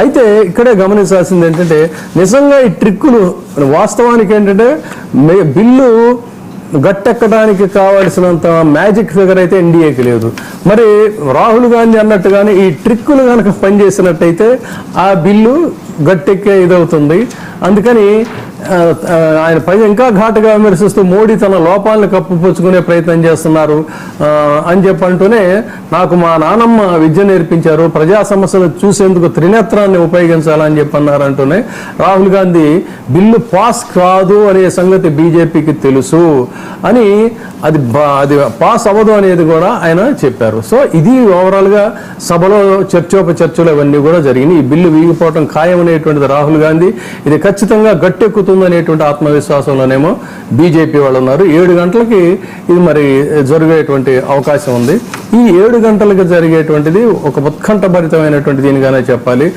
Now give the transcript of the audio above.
అయితే ఇక్కడే గమనించాల్సింది ఏంటంటే నిజంగా ఈ ట్రిక్కులు వాస్తవానికి ఏంటంటే బిల్లు గట్టెక్కడానికి కావాల్సినంత మ్యాజిక్ ఫిగర్ అయితే ఎన్డీఏకి లేదు. మరి రాహుల్ గాంధీ అన్నట్టుగానే ఈ ట్రిక్కులు కనుక పనిచేసినట్టయితే ఆ బిల్లు గట్టెక్కే ఇదవుతుంది. అందుకని ఆయన పైన ఇంకా ఘాటుగా విమర్శిస్తూ మోడీ తన లోపాలను కప్పుపుచ్చుకునే ప్రయత్నం చేస్తున్నారు అని చెప్పంటూనే నాకు మా నానమ్మ విద్య నేర్పించారు, ప్రజా సమస్యలు చూసేందుకు త్రినేత్రాన్ని ఉపయోగించాలని చెప్పన్నారంటూనే రాహుల్ గాంధీ బిల్లు పాస్ కాదు అనే సంగతి బీజేపీకి తెలుసు అని, అది పాస్ అవ్వదు అనేది కూడా ఆయన చెప్పారు. సో ఇది ఓవరాల్గా సభలో చర్చోపచర్చలు అవన్నీ కూడా జరిగినాయి. ఈ బిల్లు వీగిపోవటం ఖాయం అనేటువంటిది రాహుల్ గాంధీ, ఇది ఖచ్చితంగా గట్టెక్కుతుంది అనేటువంటి ఆత్మవిశ్వాసంలోనేమో బీజేపీ వాళ్ళు ఉన్నారు. 7 గంటలకి ఇది మరి జరిగేటువంటి అవకాశం ఉంది. ఈ 7 గంటలకు జరిగేటువంటిది ఒక ఉత్కంఠభరితమైనటువంటి దీనిగానే చెప్పాలి.